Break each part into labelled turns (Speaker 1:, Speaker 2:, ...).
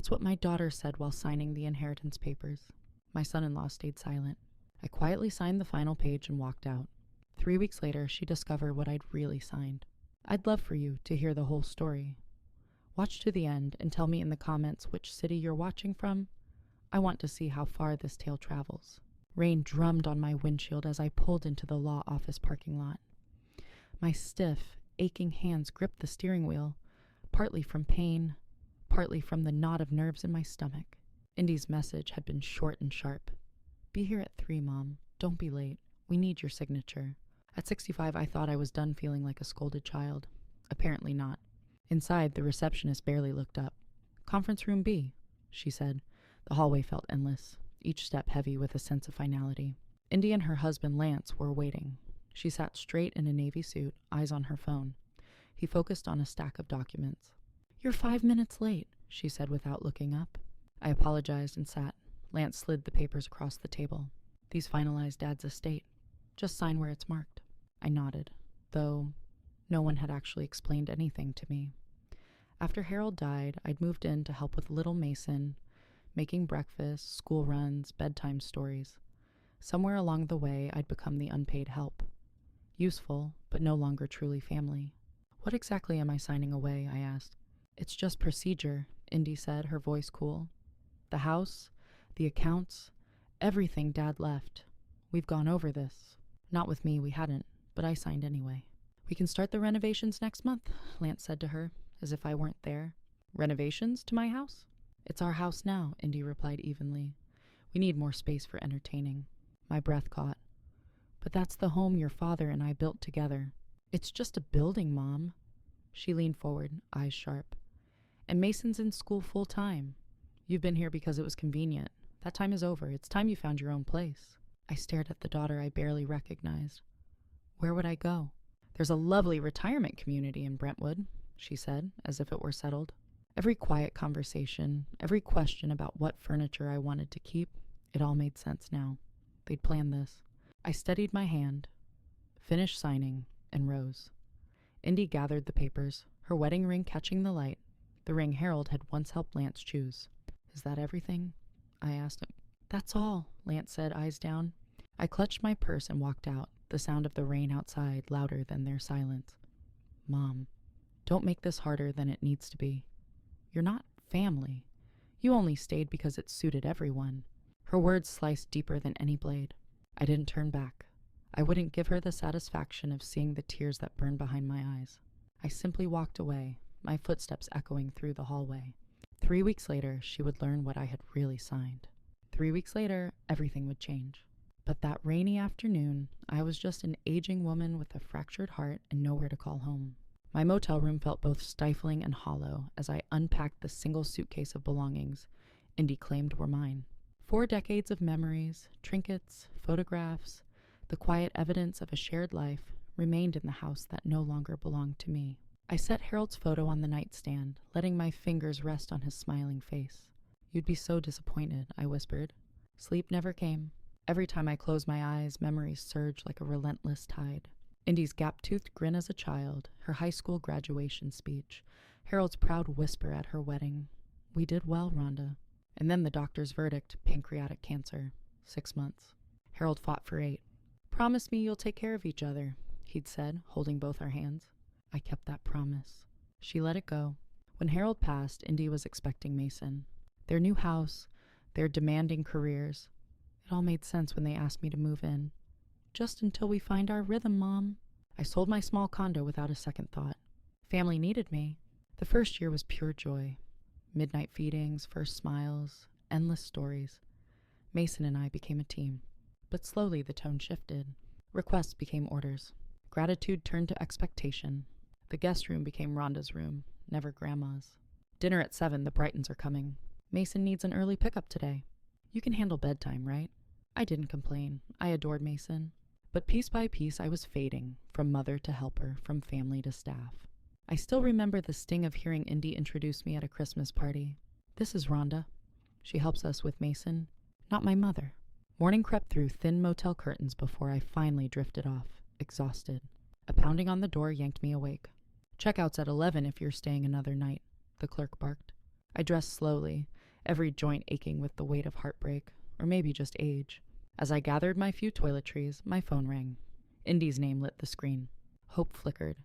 Speaker 1: That's what my daughter said while signing the inheritance papers. My son-in-law stayed silent. I quietly signed the final page and walked out. 3 weeks later, she discovered what I'd really signed. I'd love for you to hear the whole story. Watch to the end and tell me in the comments which city you're watching from. I want to see how far this tale travels. Rain drummed on my windshield as I pulled into the law office parking lot. My stiff, aching hands gripped the steering wheel, partly from pain, partly from the knot of nerves in my stomach. Indy's message had been short and sharp. Be here at 3, Mom. Don't be late. We need your signature. At 65, I thought I was done feeling like a scolded child. Apparently not. Inside, the receptionist barely looked up. Conference room B, she said. The hallway felt endless, each step heavy with a sense of finality. Indy and her husband, Lance, were waiting. She sat straight in a navy suit, eyes on her phone. He focused on a stack of documents. You're 5 minutes late, she said without looking up. I apologized and sat. Lance slid the papers across the table. These finalized Dad's estate. Just sign where it's marked. I nodded, though no one had actually explained anything to me. After Harold died, I'd moved in to help with little Mason, making breakfast, school runs, bedtime stories. Somewhere along the way, I'd become the unpaid help. Useful, but no longer truly family. What exactly am I signing away? I asked. It's just procedure, Indy said, her voice cool. The house, the accounts, everything Dad left. We've gone over this. Not with me, we hadn't, but I signed anyway. We can start the renovations next month, Lance said to her, as if I weren't there. Renovations to my house? It's our house now, Indy replied evenly. We need more space for entertaining. My breath caught. But that's the home your father and I built together. It's just a building, Mom. She leaned forward, eyes sharp. And Mason's in school full time. You've been here because it was convenient. That time is over. It's time you found your own place. I stared at the daughter I barely recognized. Where would I go? There's a lovely retirement community in Brentwood, she said, as if it were settled. Every quiet conversation, every question about what furniture I wanted to keep, it all made sense now. They'd planned this. I steadied my hand, finished signing, and rose. Indy gathered the papers, her wedding ring catching the light, the ring Harold had once helped Lance choose. Is that everything? I asked him. That's all, Lance said, eyes down. I clutched my purse and walked out, the sound of the rain outside louder than their silence. Mom, don't make this harder than it needs to be. You're not family. You only stayed because it suited everyone. Her words sliced deeper than any blade. I didn't turn back. I wouldn't give her the satisfaction of seeing the tears that burned behind my eyes. I simply walked away, my footsteps echoing through the hallway. 3 weeks later, she would learn what I had really signed. 3 weeks later, everything would change. But that rainy afternoon, I was just an aging woman with a fractured heart and nowhere to call home. My motel room felt both stifling and hollow as I unpacked the single suitcase of belongings Indy claimed were mine. 4 decades of memories, trinkets, photographs, the quiet evidence of a shared life remained in the house that no longer belonged to me. I set Harold's photo on the nightstand, letting my fingers rest on his smiling face. You'd be so disappointed, I whispered. Sleep never came. Every time I closed my eyes, memories surged like a relentless tide. Indy's gap-toothed grin as a child, her high school graduation speech, Harold's proud whisper at her wedding. We did well, Rhonda. And then the doctor's verdict, pancreatic cancer. 6 months. Harold fought for 8. Promise me you'll take care of each other, he'd said, holding both our hands. I kept that promise. She let it go. When Harold passed, Indy was expecting Mason. Their new house, their demanding careers. It all made sense when they asked me to move in. Just until we find our rhythm, Mom. I sold my small condo without a second thought. Family needed me. The first year was pure joy. Midnight feedings, first smiles, endless stories. Mason and I became a team. But slowly the tone shifted. Requests became orders. Gratitude turned to expectation. The guest room became Rhonda's room, never Grandma's. Dinner at 7, the Brightons are coming. Mason needs an early pickup today. You can handle bedtime, right? I didn't complain. I adored Mason. But piece by piece I was fading, from mother to helper, from family to staff. I still remember the sting of hearing Indy introduce me at a Christmas party. This is Rhonda. She helps us with Mason. Not my mother. Morning crept through thin motel curtains before I finally drifted off, exhausted. A pounding on the door yanked me awake. Checkout's at 11 if you're staying another night, the clerk barked. I dressed slowly, every joint aching with the weight of heartbreak, or maybe just age. As I gathered my few toiletries, my phone rang. Indy's name lit the screen. Hope flickered.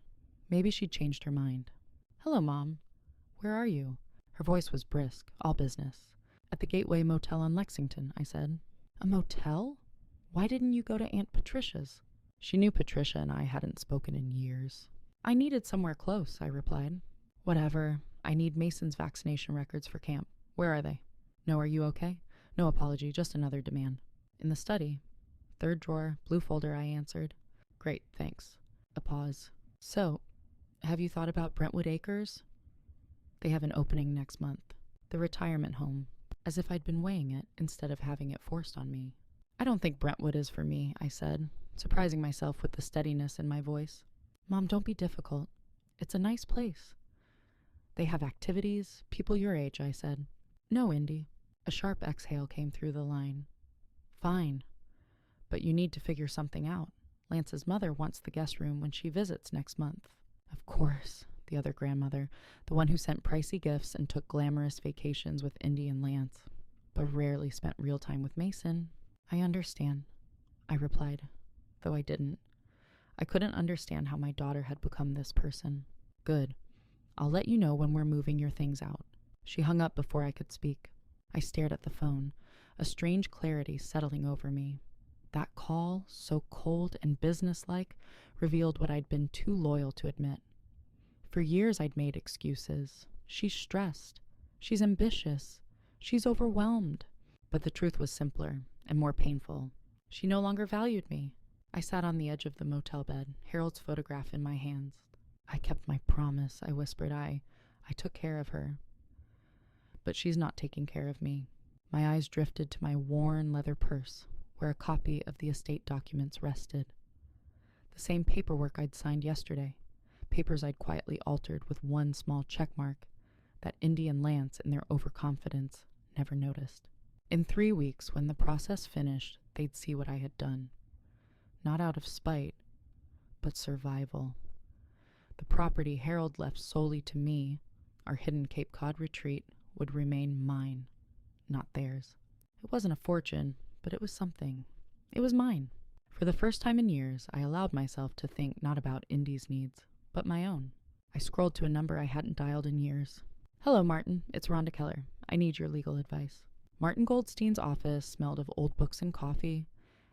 Speaker 1: Maybe she'd changed her mind. "Hello, Mom. Where are you?" Her voice was brisk, all business. "At the Gateway Motel on Lexington," I said. "A motel? Why didn't you go to Aunt Patricia's?" She knew Patricia and I hadn't spoken in years. "I needed somewhere close," I replied. "Whatever. I need Mason's vaccination records for camp. Where are they?" "No, are you okay?" "No apology, just another demand." "In the study." "Third drawer, blue folder," I answered. "Great, thanks." A pause. "So, have you thought about Brentwood Acres?" "They have an opening next month. The retirement home." As if I'd been weighing it instead of having it forced on me. "I don't think Brentwood is for me," I said, surprising myself with the steadiness in my voice. "Mom, don't be difficult. It's a nice place." "They have activities, people your age," I said. "No, Indy." A sharp exhale came through the line. "Fine. But you need to figure something out. Lance's mother wants the guest room when she visits next month." "Of course," the other grandmother, the one who sent pricey gifts and took glamorous vacations with Indy and Lance, but rarely spent real time with Mason. "I understand," I replied, though I didn't. I couldn't understand how my daughter had become this person. "Good. I'll let you know when we're moving your things out." She hung up before I could speak. I stared at the phone, a strange clarity settling over me. That call, so cold and businesslike, revealed what I'd been too loyal to admit. For years I'd made excuses. She's stressed. She's ambitious. She's overwhelmed. But the truth was simpler and more painful. She no longer valued me. I sat on the edge of the motel bed, Harold's photograph in my hands. "I kept my promise," I whispered. I took care of her. But she's not taking care of me. My eyes drifted to my worn leather purse, where a copy of the estate documents rested. The same paperwork I'd signed yesterday. Papers I'd quietly altered with one small check mark that Indy and Lance, in their overconfidence, never noticed. In 3 weeks, when the process finished, they'd see what I had done. Not out of spite, but survival. The property Harold left solely to me, our hidden Cape Cod retreat, would remain mine, not theirs. It wasn't a fortune, but it was something. It was mine. For the first time in years, I allowed myself to think not about Indy's needs, but my own. I scrolled to a number I hadn't dialed in years. "Hello, Martin. It's Rhonda Keller. I need your legal advice." Martin Goldstein's office smelled of old books and coffee.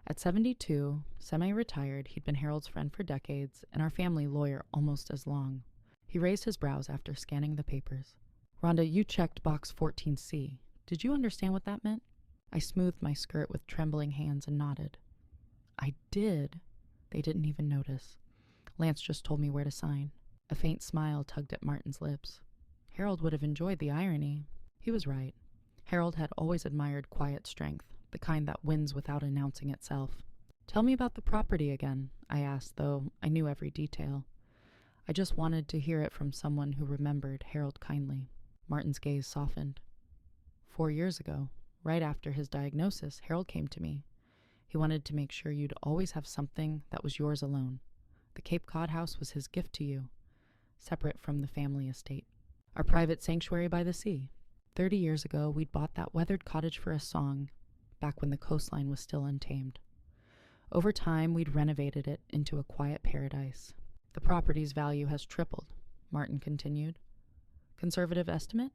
Speaker 1: At 72, semi-retired, he'd been Harold's friend for decades, and our family lawyer almost as long. He raised his brows after scanning the papers. "Rhonda, you checked box 14C. Did you understand what that meant?" I smoothed my skirt with trembling hands and nodded. "I did." They didn't even notice. Lance just told me where to sign. A faint smile tugged at Martin's lips. Harold would have enjoyed the irony. He was right. Harold had always admired quiet strength, the kind that wins without announcing itself. "Tell me about the property again," I asked, though I knew every detail. I just wanted to hear it from someone who remembered Harold kindly. Martin's gaze softened. 4 years ago, right after his diagnosis, Harold came to me. He wanted to make sure you'd always have something that was yours alone. The Cape Cod house was his gift to you, separate from the family estate. Our private sanctuary by the sea. 30 years ago, we'd bought that weathered cottage for a song, back when the coastline was still untamed. Over time, we'd renovated it into a quiet paradise. The property's value has tripled," Martin continued. "Conservative estimate?"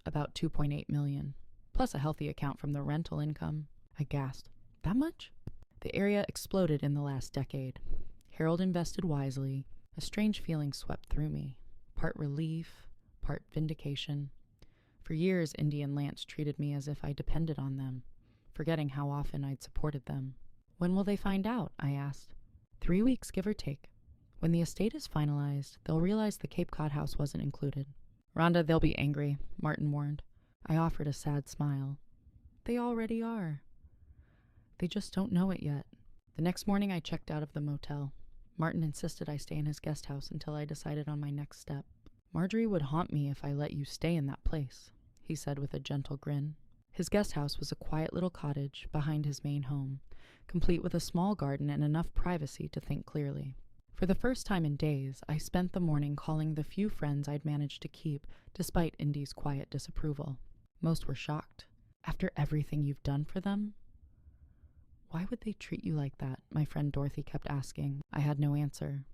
Speaker 1: "About $2.8 million, plus a healthy account from the rental income." I gasped. "That much?" "The area exploded in the last decade. Harold invested wisely. A strange feeling swept through me, part relief, part vindication. For years, Indy and Lance treated me as if I depended on them, forgetting how often I'd supported them. "When will they find out?" I asked. 3 weeks, give or take. When the estate is finalized, they'll realize the Cape Cod house wasn't included." "Rhonda, they'll be angry," Martin warned. I offered a sad smile. "They already are. They just don't know it yet." The next morning, I checked out of the motel. Martin insisted I stay in his guest house until I decided on my next step. "Marjorie would haunt me if I let you stay in that place," he said with a gentle grin. His guest house was a quiet little cottage behind his main home, complete with a small garden and enough privacy to think clearly. For the first time in days, I spent the morning calling the few friends I'd managed to keep, despite Indy's quiet disapproval. Most were shocked. After everything you've done for them? Why would they treat you like that? My friend Dorothy kept asking. I had no answer.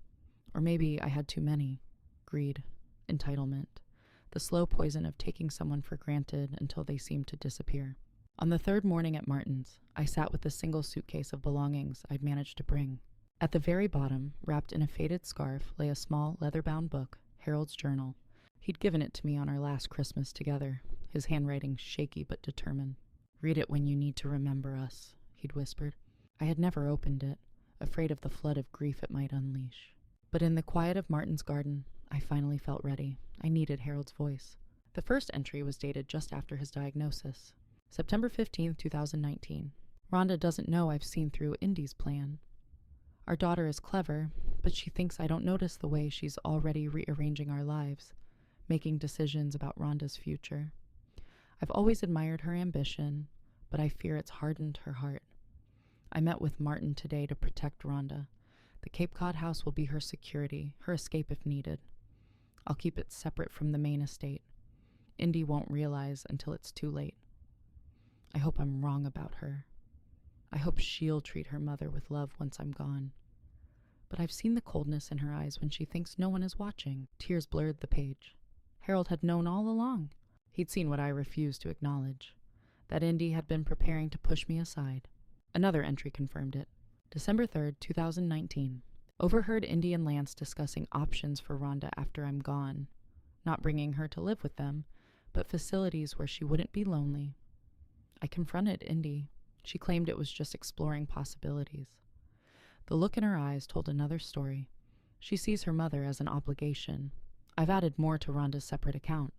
Speaker 1: Or maybe I had too many. Greed. Entitlement. The slow poison of taking someone for granted until they seemed to disappear. On the third morning at Martin's, I sat with the single suitcase of belongings I'd managed to bring. At the very bottom, wrapped in a faded scarf, lay a small leather-bound book, Harold's journal. He'd given it to me on our last Christmas together, his handwriting shaky but determined. "Read it when you need to remember us," he'd whispered. I had never opened it, afraid of the flood of grief it might unleash. But in the quiet of Martin's garden, I finally felt ready. I needed Harold's voice. The first entry was dated just after his diagnosis. September 15th, 2019. Rhonda doesn't know I've seen through Indy's plan. Our daughter is clever, but she thinks I don't notice the way she's already rearranging our lives, making decisions about Rhonda's future. I've always admired her ambition, but I fear it's hardened her heart. I met with Martin today to protect Rhonda. The Cape Cod house will be her security, her escape if needed. I'll keep it separate from the main estate. Indy won't realize until it's too late. I hope I'm wrong about her. I hope she'll treat her mother with love once I'm gone. But I've seen the coldness in her eyes when she thinks no one is watching. Tears blurred the page. Harold had known all along. He'd seen what I refused to acknowledge, that Indy had been preparing to push me aside. Another entry confirmed it. December 3rd, 2019. Overheard Indy and Lance discussing options for Rhonda after I'm gone. Not bringing her to live with them, but facilities where she wouldn't be lonely. I confronted Indy. She claimed it was just exploring possibilities. The look in her eyes told another story. She sees her mother as an obligation. I've added more to Rhonda's separate account.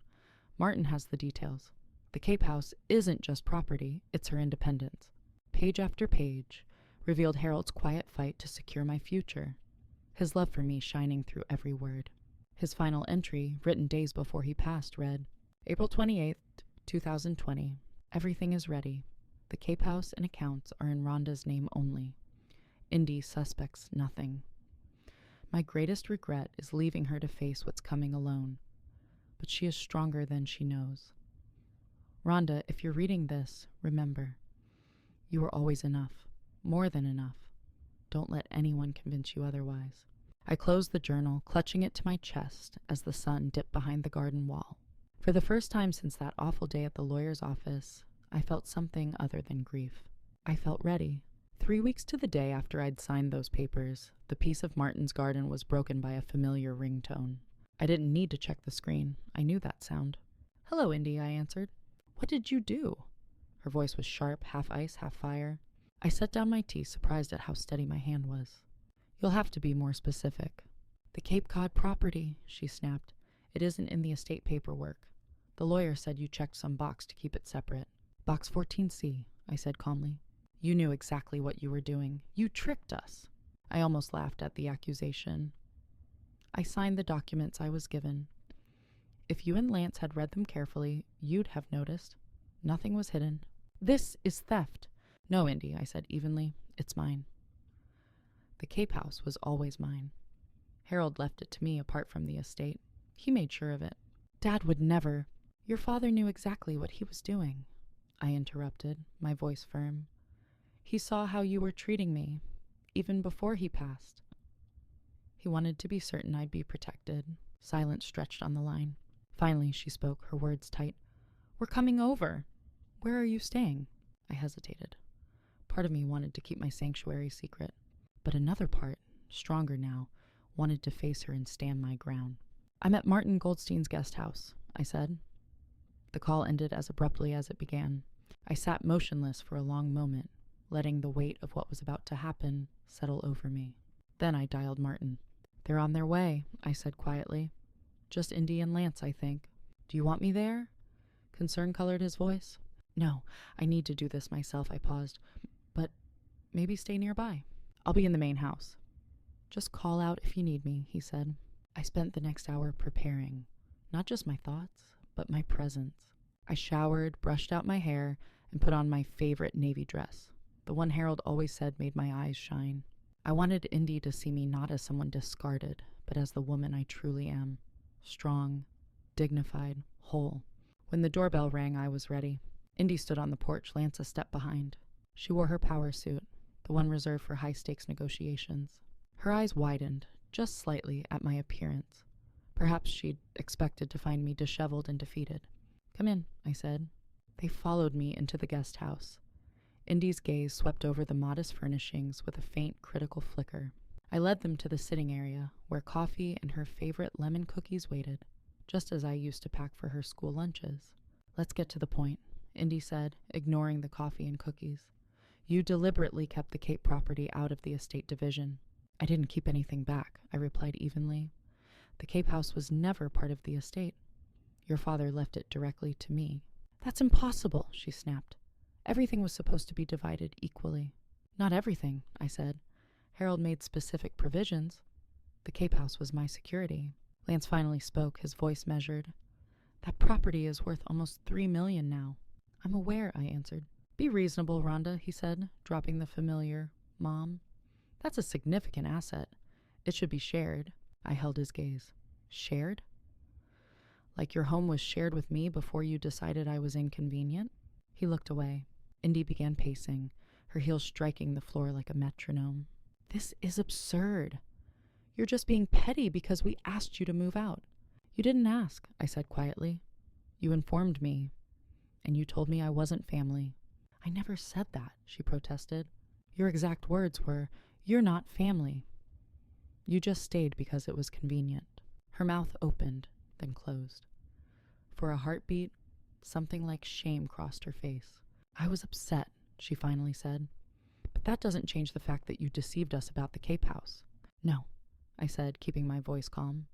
Speaker 1: Martin has the details. The Cape House isn't just property, it's her independence. Page after page revealed Harold's quiet fight to secure my future, his love for me shining through every word. His final entry, written days before he passed, read, April 28th, 2020. Everything is ready. The Cape House and accounts are in Rhonda's name only. Indy suspects nothing. My greatest regret is leaving her to face what's coming alone, but she is stronger than she knows. Rhonda, if you're reading this, remember, you are always enough, more than enough. Don't let anyone convince you otherwise. I closed the journal, clutching it to my chest as the sun dipped behind the garden wall. For the first time since that awful day at the lawyer's office, I felt something other than grief. I felt ready. 3 weeks to the day after I'd signed those papers, the peace of Martin's garden was broken by a familiar ringtone. I didn't need to check the screen. I knew that sound. "Hello, Indy," I answered. "What did you do?" Her voice was sharp, half ice, half fire. I set down my tea, surprised at how steady my hand was. "You'll have to be more specific." "The Cape Cod property," she snapped. "It isn't in the estate paperwork. The lawyer said you checked some box to keep it separate." "Box 14C, I said calmly. "You knew exactly what you were doing. You tricked us." I almost laughed at the accusation. "I signed the documents I was given. If you and Lance had read them carefully, you'd have noticed. Nothing was hidden." "This is theft." "No, Indy," I said evenly. "It's mine." The Cape House was always mine. Harold left it to me apart from the estate. He made sure of it. "Dad would never." "Your father knew exactly what he was doing," I interrupted, my voice firm. "He saw how you were treating me, even before he passed." He wanted to be certain I'd be protected. Silence stretched on the line. Finally, she spoke, her words tight. "We're coming over. Where are you staying?" I hesitated. Part of me wanted to keep my sanctuary secret, but another part, stronger now, wanted to face her and stand my ground. "I'm at Martin Goldstein's guest house," I said. The call ended as abruptly as it began. I sat motionless for a long moment, letting the weight of what was about to happen settle over me. Then I dialed Martin. "They're on their way," I said quietly. "Just Indy and Lance, I think." "Do you want me there?" Concern colored his voice. "No, I need to do this myself," I paused. "But maybe stay nearby. I'll be in the main house." "Just call out if you need me," he said. I spent the next hour preparing, not just my thoughts, but my presence. I showered, brushed out my hair, and put on my favorite navy dress, the one Harold always said made my eyes shine. I wanted Indy to see me not as someone discarded, but as the woman I truly am. Strong, dignified, whole. When the doorbell rang, I was ready. Indy stood on the porch, Lance a step behind. She wore her power suit, the one reserved for high-stakes negotiations. Her eyes widened, just slightly, at my appearance. Perhaps she'd expected to find me disheveled and defeated. "Come in," I said. They followed me into the guest house. Indy's gaze swept over the modest furnishings with a faint, critical flicker. I led them to the sitting area, where coffee and her favorite lemon cookies waited, just as I used to pack for her school lunches. "Let's get to the point," Indy said, ignoring the coffee and cookies. "You deliberately kept the Cape property out of the estate division." "I didn't keep anything back," I replied evenly. "The Cape house was never part of the estate. Your father left it directly to me." "That's impossible," she snapped. "Everything was supposed to be divided equally." "Not everything," I said. "Harold made specific provisions. The Cape house was my security." Lance finally spoke, his voice measured. "That property is worth almost $3 million now." "I'm aware," I answered. "Be reasonable, Rhonda," he said, dropping the familiar "Mom." "That's a significant asset. It should be shared." I held his gaze. "Shared? Like your home was shared with me before you decided I was inconvenient?" He looked away. Indy began pacing, her heels striking the floor like a metronome. "This is absurd. You're just being petty because we asked you to move out." "You didn't ask," I said quietly. "You informed me, and you told me I wasn't family." "I never said that," she protested. "Your exact words were, 'You're not family.' You just stayed because it was convenient." Her mouth opened, then closed. For a heartbeat, something like shame crossed her face. "I was upset," she finally said. "But that doesn't change the fact that you deceived us about the Cape house." "No," I said, keeping my voice calm.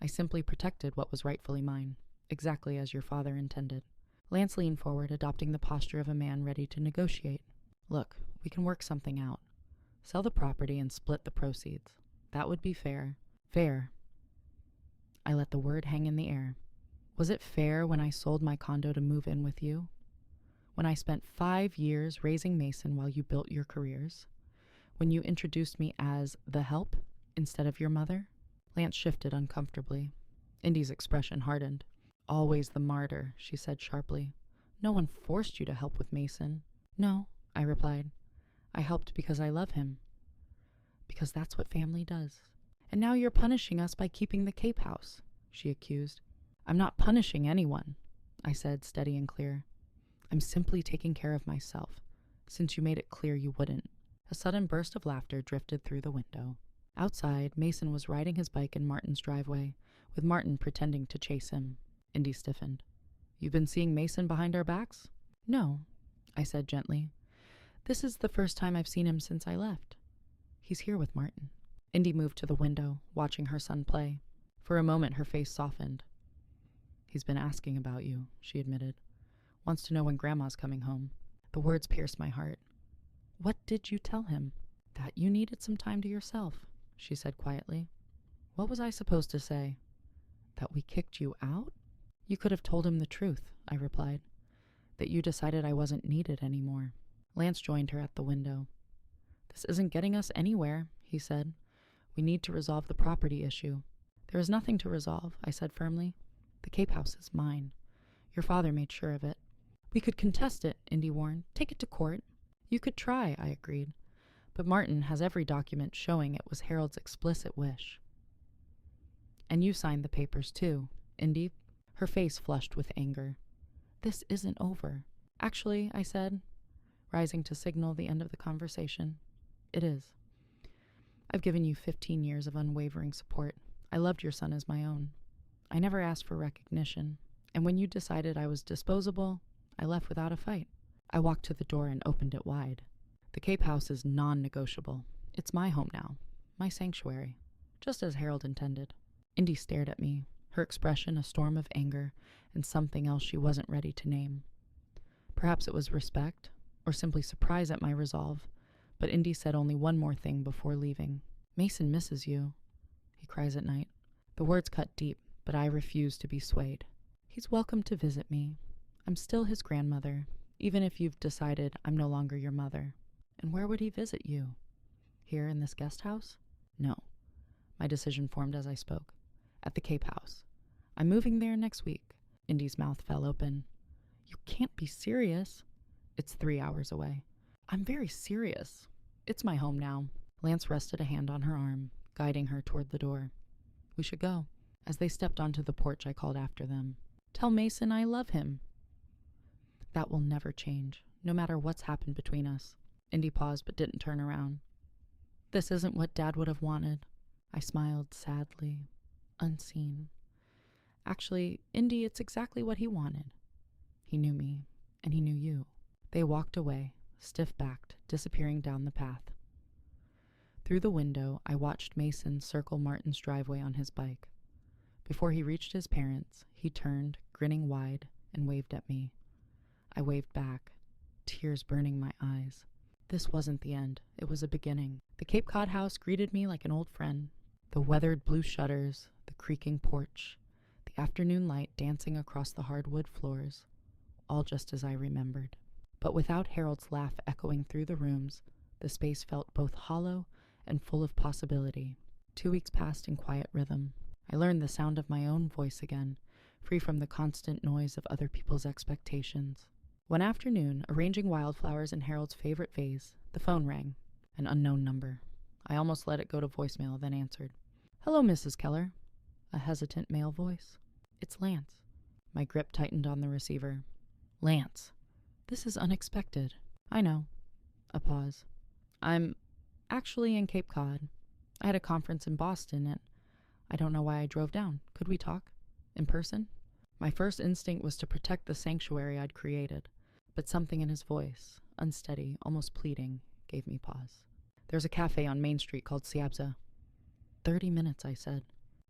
Speaker 1: "I simply protected what was rightfully mine, exactly as your father intended." Lance leaned forward, adopting the posture of a man ready to negotiate. "Look, we can work something out. Sell the property and split the proceeds. That would be fair." "Fair." I let the word hang in the air. Was it fair when I sold my condo to move in with you? When I spent 5 years raising Mason while you built your careers? When you introduced me as the help instead of your mother? Lance shifted uncomfortably. Indy's expression hardened. "Always the martyr," she said sharply. "No one forced you to help with Mason." "No," I replied. "I helped because I love him. Because that's what family does." "And now you're punishing us by keeping the Cape house," she accused. "I'm not punishing anyone," I said, steady and clear. "I'm simply taking care of myself, since you made it clear you wouldn't." A sudden burst of laughter drifted through the window. Outside, Mason was riding his bike in Martin's driveway, with Martin pretending to chase him. Indy stiffened. "You've been seeing Mason behind our backs?" "No," I said gently. "This is the first time I've seen him since I left. He's here with Martin." Indy moved to the window, watching her son play. For a moment, her face softened. "He's been asking about you," she admitted. "Wants to know when Grandma's coming home." The words pierced my heart. "What did you tell him?" "That you needed some time to yourself," she said quietly. "What was I supposed to say? That we kicked you out?" "You could have told him the truth," I replied. "That you decided I wasn't needed anymore." Lance joined her at the window. "This isn't getting us anywhere," he said. "We need to resolve the property issue." "There is nothing to resolve," I said firmly. "The Cape house is mine. Your father made sure of it." "We could contest it," Indy warned. "Take it to court." "You could try," I agreed. "But Martin has every document showing it was Harold's explicit wish." "And you signed the papers, too, Indy." Her face flushed with anger. "This isn't over." "Actually," I said, rising to signal the end of the conversation, "it is. I've given you 15 years of unwavering support. I loved your son as my own. I never asked for recognition. And when you decided I was disposable, I left without a fight." I walked to the door and opened it wide. "The Cape house is non-negotiable. It's my home now, my sanctuary, just as Harold intended." Indy stared at me, her expression a storm of anger and something else she wasn't ready to name. Perhaps it was respect, or simply surprise at my resolve, but Indy said only one more thing before leaving. "Mason misses you. He cries at night." The words cut deep, but I refused to be swayed. "He's welcome to visit me. I'm still his grandmother, even if you've decided I'm no longer your mother." "And where would he visit you?" Here in this guest house? No. My decision formed as I spoke. At the Cape House. I'm moving there next week. Indy's mouth fell open. You can't be serious. It's 3 hours away. I'm very serious. It's my home now. Lance rested a hand on her arm, guiding her toward the door. We should go. As they stepped onto the porch, I called after them. Tell Mason I love him. That will never change, no matter what's happened between us. Indy paused but didn't turn around. This isn't what Dad would have wanted. I smiled sadly, unseen. Actually, Indy, it's exactly what he wanted. He knew me, and he knew you. They walked away, stiff-backed, disappearing down the path. Through the window, I watched Mason circle Martin's driveway on his bike. Before he reached his parents, he turned, grinning wide, and waved at me. I waved back, tears burning my eyes. This wasn't the end. It was a beginning. The Cape Cod house greeted me like an old friend. The weathered blue shutters, the creaking porch, the afternoon light dancing across the hardwood floors, all just as I remembered. But without Harold's laugh echoing through the rooms, the space felt both hollow and full of possibility. 2 weeks passed in quiet rhythm. I learned the sound of my own voice again, free from the constant noise of other people's expectations. One afternoon, arranging wildflowers in Harold's favorite vase, the phone rang. An unknown number. I almost let it go to voicemail, then answered. Hello, Mrs. Keller. A hesitant male voice. It's Lance. My grip tightened on the receiver. Lance. This is unexpected. I know. A pause. I'm actually in Cape Cod. I had a conference in Boston, and I don't know why I drove down. Could we talk? In person? My first instinct was to protect the sanctuary I'd created, but something in his voice, unsteady, almost pleading, gave me pause. There's a cafe on Main Street called Siabza. 30 minutes, I said.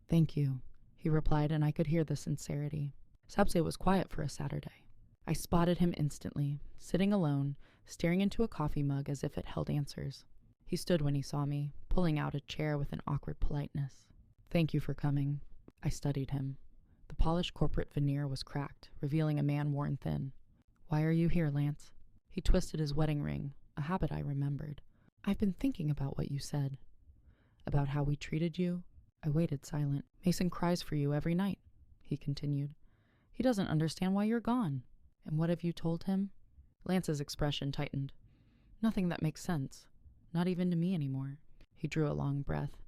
Speaker 1: Thank you, he replied, and I could hear the sincerity. Siabza was quiet for a Saturday. I spotted him instantly, sitting alone, staring into a coffee mug as if it held answers. He stood when he saw me, pulling out a chair with an awkward politeness. Thank you for coming. I studied him. The polished corporate veneer was cracked, revealing a man worn thin. Why are you here, Lance? He twisted his wedding ring, a habit I remembered. I've been thinking about what you said. About how we treated you. I waited silent. Mason cries for you every night, he continued. He doesn't understand why you're gone. And what have you told him? Lance's expression tightened. Nothing that makes sense. Not even to me anymore. He drew a long breath.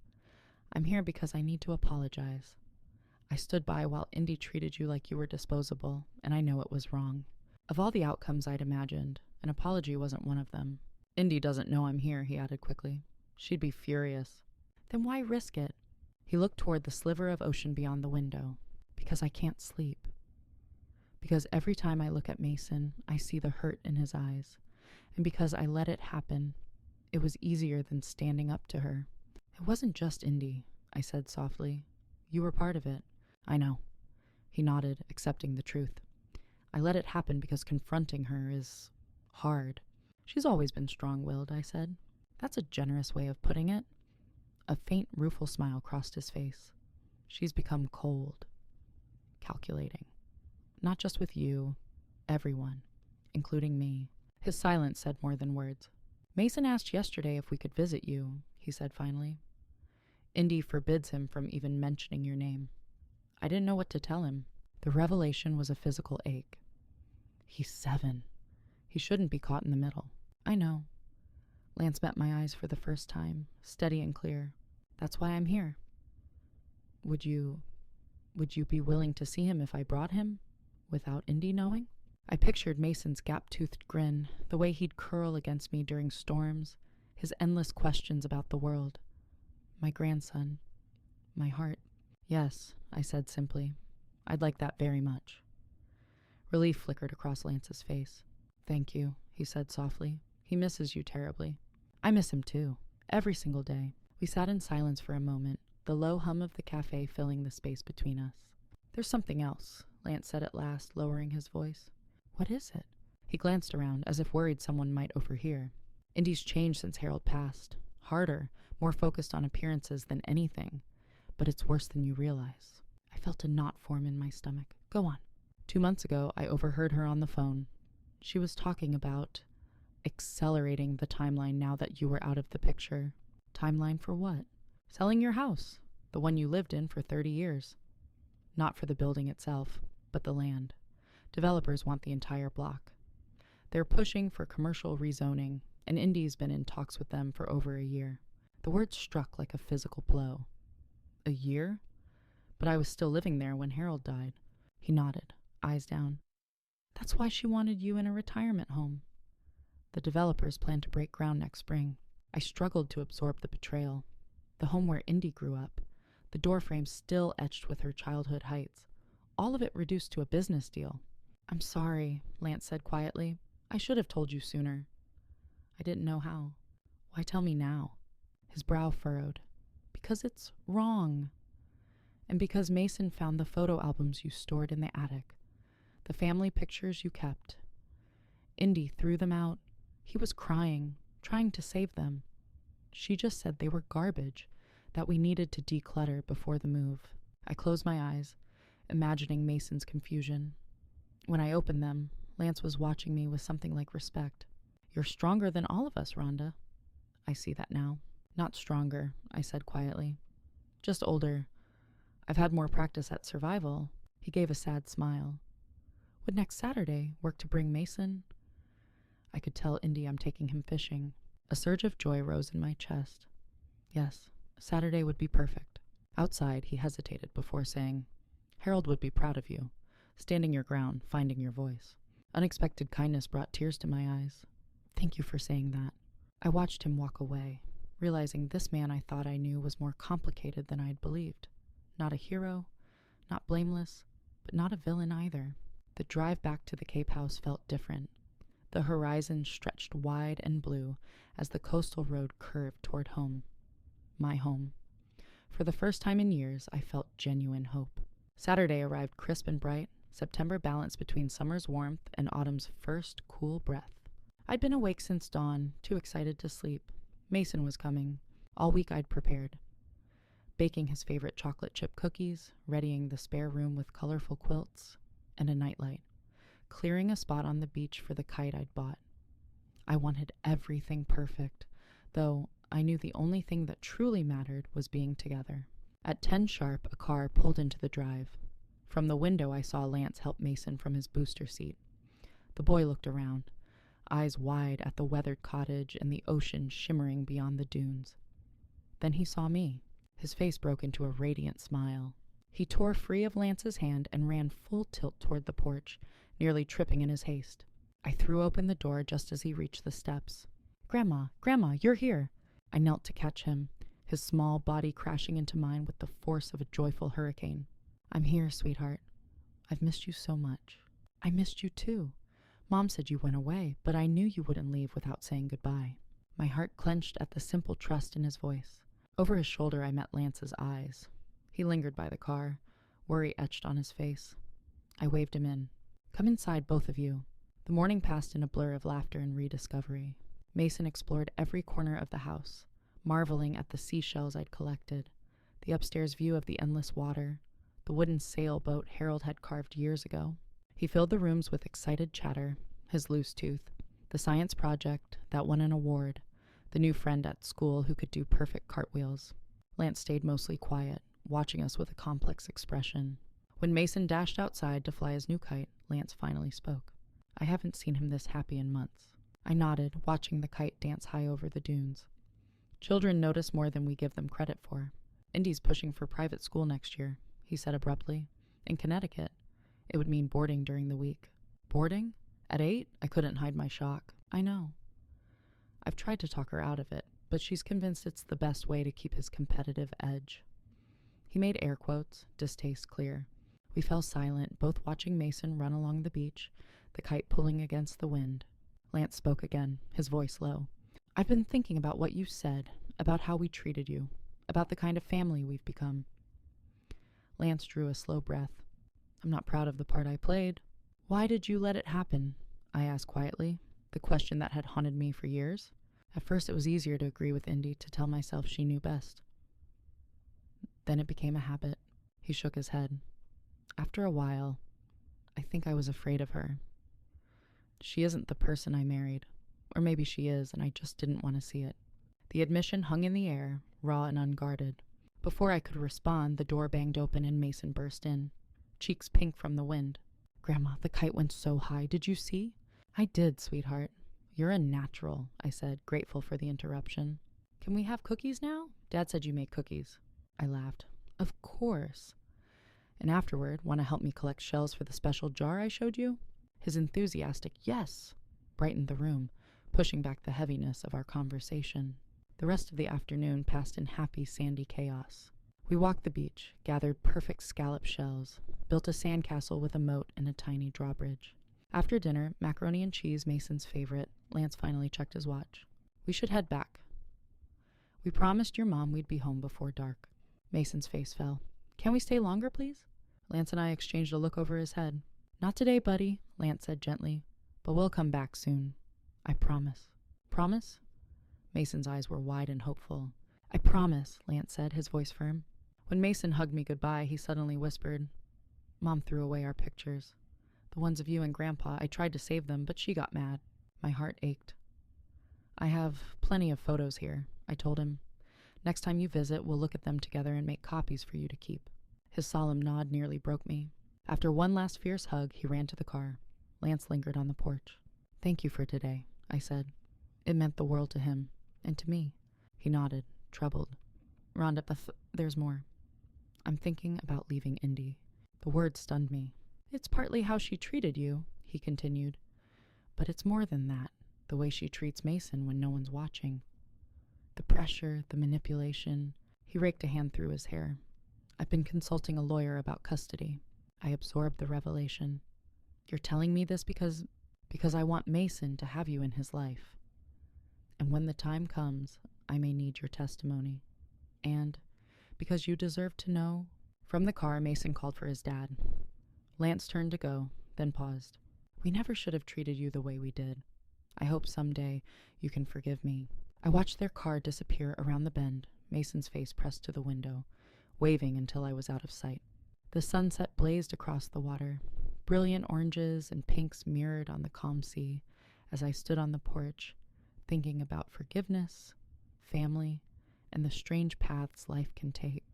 Speaker 1: I'm here because I need to apologize. I stood by while Indy treated you like you were disposable, and I know it was wrong. Of all the outcomes I'd imagined, an apology wasn't one of them. Indy doesn't know I'm here, he added quickly. She'd be furious. Then why risk it? He looked toward the sliver of ocean beyond the window. Because I can't sleep. Because every time I look at Mason, I see the hurt in his eyes. And because I let it happen, it was easier than standing up to her. It wasn't just Indy, I said softly. You were part of it. I know. He nodded, accepting the truth. I let it happen because confronting her is hard. She's always been strong-willed, I said. That's a generous way of putting it. A faint, rueful smile crossed his face. She's become cold. Calculating. Not just with you, everyone, including me. His silence said more than words. Mason asked yesterday if we could visit you, he said finally. Indy forbids him from even mentioning your name. I didn't know what to tell him. The revelation was a physical ache. He's 7. He shouldn't be caught in the middle. I know. Lance met my eyes for the first time, steady and clear. That's why I'm here. Would you be willing to see him if I brought him? Without Indy knowing? I pictured Mason's gap-toothed grin, the way he'd curl against me during storms, his endless questions about the world. My grandson. My heart. Yes, I said simply. I'd like that very much. Relief flickered across Lance's face. Thank you, he said softly. He misses you terribly. I miss him too, every single day. We sat in silence for a moment, the low hum of the cafe filling the space between us. There's something else, Lance said at last, lowering his voice. What is it? He glanced around, as if worried someone might overhear. Indy's changed since Harold passed. Harder, more focused on appearances than anything. But it's worse than you realize. I felt a knot form in my stomach. Go on. 2 months ago, I overheard her on the phone. She was talking about accelerating the timeline now that you were out of the picture. Timeline for what? Selling your house, the one you lived in for 30 years. Not for the building itself, but the land. Developers want the entire block. They're pushing for commercial rezoning, and Indy's been in talks with them for over a year. The word struck like a physical blow. A year? But I was still living there when Harold died. He nodded, eyes down. That's why she wanted you in a retirement home. The developers plan to break ground next spring. I struggled to absorb the betrayal. The home where Indy grew up, the doorframe still etched with her childhood heights. All of it reduced to a business deal. I'm sorry, Lance said quietly. I should have told you sooner. I didn't know how. Why tell me now? His brow furrowed. Because it's wrong. And because Mason found the photo albums you stored in the attic. The family pictures you kept. Indy threw them out. He was crying, trying to save them. She just said they were garbage, that we needed to declutter before the move. I closed my eyes, imagining Mason's confusion. When I opened them, Lance was watching me with something like respect. You're stronger than all of us, Rhonda. I see that now. Not stronger, I said quietly. Just older. I've had more practice at survival. He gave a sad smile. Would next Saturday work to bring Mason? I could tell Indy I'm taking him fishing. A surge of joy rose in my chest. Yes, Saturday would be perfect. Outside, he hesitated before saying, Harold would be proud of you, standing your ground, finding your voice. Unexpected kindness brought tears to my eyes. Thank you for saying that. I watched him walk away, realizing this man I thought I knew was more complicated than I'd believed. Not a hero, not blameless, but not a villain either. The drive back to the Cape House felt different. The horizon stretched wide and blue as the coastal road curved toward home. My home. For the first time in years, I felt genuine hope. Saturday arrived crisp and bright, September balanced between summer's warmth and autumn's first cool breath. I'd been awake since dawn, too excited to sleep. Mason was coming. All week I'd prepared. Baking his favorite chocolate chip cookies, readying the spare room with colorful quilts, and a nightlight. Clearing a spot on the beach for the kite I'd bought. I wanted everything perfect, though I knew the only thing that truly mattered was being together. At 10 sharp, a car pulled into the drive. From the window, I saw Lance help Mason from his booster seat. The boy looked around, eyes wide at the weathered cottage and the ocean shimmering beyond the dunes. Then he saw me. His face broke into a radiant smile. He tore free of Lance's hand and ran full tilt toward the porch, nearly tripping in his haste. I threw open the door just as he reached the steps. Grandma, you're here. I knelt to catch him, his small body crashing into mine with the force of a joyful hurricane. I'm here, sweetheart. I've missed you so much. I missed you too. Mom said you went away, but I knew you wouldn't leave without saying goodbye. My heart clenched at the simple trust in his voice. Over his shoulder, I met Lance's eyes. He lingered by the car, worry etched on his face. I waved him in. Come inside, both of you. The morning passed in a blur of laughter and rediscovery. Mason explored every corner of the house, marveling at the seashells I'd collected, the upstairs view of the endless water, the wooden sailboat Harold had carved years ago. He filled the rooms with excited chatter, his loose tooth, the science project that won an award, the new friend at school who could do perfect cartwheels. Lance stayed mostly quiet, watching us with a complex expression. When Mason dashed outside to fly his new kite, Lance finally spoke. I haven't seen him this happy in months. I nodded, watching the kite dance high over the dunes. Children notice more than we give them credit for. Indy's pushing for private school next year, he said abruptly. In Connecticut. It would mean boarding during the week. Boarding? At 8? I couldn't hide my shock. I know. I've tried to talk her out of it, but she's convinced it's the best way to keep his competitive edge. He made air quotes, distaste clear. We fell silent, both watching Mason run along the beach, the kite pulling against the wind. Lance spoke again, his voice low. I've been thinking about what you said, about how we treated you, about the kind of family we've become. Lance drew a slow breath. I'm not proud of the part I played. Why did you let it happen? I asked quietly, the question that had haunted me for years. At first it was easier to agree with Indy, to tell myself she knew best. Then it became a habit. He shook his head. After a while, I think I was afraid of her. She isn't the person I married. Or maybe she is, and I just didn't want to see it. The admission hung in the air, raw and unguarded. Before I could respond, the door banged open and Mason burst in, cheeks pink from the wind. "Grandma, the kite went so high. Did you see?" "I did, sweetheart." "You're a natural," I said, grateful for the interruption. "Can we have cookies now? Dad said you make cookies." I laughed. "Of course." "And afterward, want to help me collect shells for the special jar I showed you?" His enthusiastic "yes" brightened the room, pushing back the heaviness of our conversation. The rest of the afternoon passed in happy, sandy chaos. We walked the beach, gathered perfect scallop shells, built a sandcastle with a moat and a tiny drawbridge. After dinner, macaroni and cheese, Mason's favorite, Lance finally checked his watch. "We should head back. We promised your mom we'd be home before dark." Mason's face fell. "Can we stay longer, please?" Lance and I exchanged a look over his head. "Not today, buddy," Lance said gently, "but we'll come back soon. I promise." "Promise?" Mason's eyes were wide and hopeful. "I promise," Lance said, his voice firm. When Mason hugged me goodbye, he suddenly whispered, "Mom threw away our pictures. The ones of you and Grandpa. I tried to save them, but she got mad." My heart ached. "I have plenty of photos here," I told him. "Next time you visit, we'll look at them together and make copies for you to keep." His solemn nod nearly broke me. After one last fierce hug, he ran to the car. Lance lingered on the porch. "Thank you for today," I said. It meant the world to him, and to me. He nodded, troubled. "Rhonda, there's more. I'm thinking about leaving Indy." The word stunned me. "It's partly how she treated you," he continued. "But it's more than that, the way she treats Mason when no one's watching. The pressure, the manipulation." He raked a hand through his hair. "I've been consulting a lawyer about custody." I absorbed the revelation. "You're telling me this because I want Mason to have you in his life. And when the time comes, I may need your testimony. And because you deserve to know." From the car, Mason called for his dad. Lance turned to go, then paused. "We never should have treated you the way we did. I hope someday you can forgive me." I watched their car disappear around the bend, Mason's face pressed to the window, waving until I was out of sight. The sunset blazed across the water. Brilliant oranges and pinks mirrored on the calm sea as I stood on the porch, thinking about forgiveness, family, and the strange paths life can take.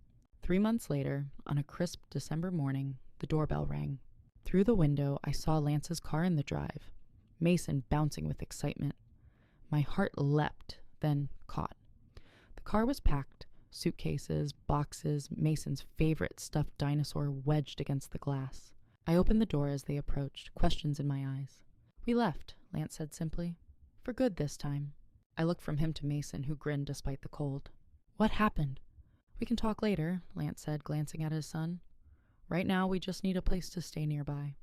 Speaker 1: 3 months later, on a crisp December morning, the doorbell rang. Through the window, I saw Lance's car in the drive, Mason bouncing with excitement. My heart leapt, then caught. The car was packed, suitcases, boxes, Mason's favorite stuffed dinosaur wedged against the glass. I opened the door as they approached, questions in my eyes. "We left," Lance said simply. "For good this time." I looked from him to Mason, who grinned despite the cold. "What happened?" "We can talk later," Lance said, glancing at his son. "Right now, we just need a place to stay nearby."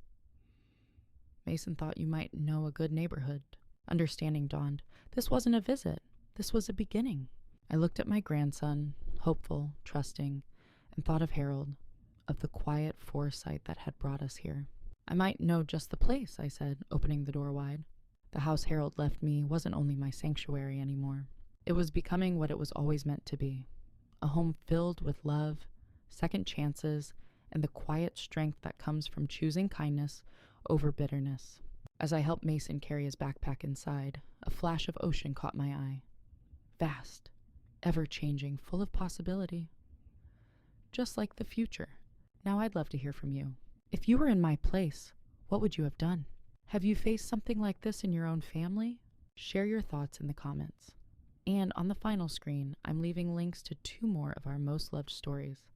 Speaker 1: Mason thought you might know a good neighborhood. Understanding dawned. This wasn't a visit. This was a beginning. I looked at my grandson, hopeful, trusting, and thought of Harold, of the quiet foresight that had brought us here. "I might know just the place," I said, opening the door wide. The house Harold left me wasn't only my sanctuary anymore. It was becoming what it was always meant to be. A home filled with love, second chances, and the quiet strength that comes from choosing kindness over bitterness. As I helped Mason carry his backpack inside, a flash of ocean caught my eye. Vast, ever-changing, full of possibility. Just like the future. Now I'd love to hear from you. If you were in my place, what would you have done? Have you faced something like this in your own family? Share your thoughts in the comments. And on the final screen, I'm leaving links to 2 more of our most loved stories,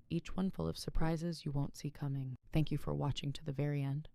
Speaker 1: each one full of surprises you won't see coming. Thank you for watching to the very end.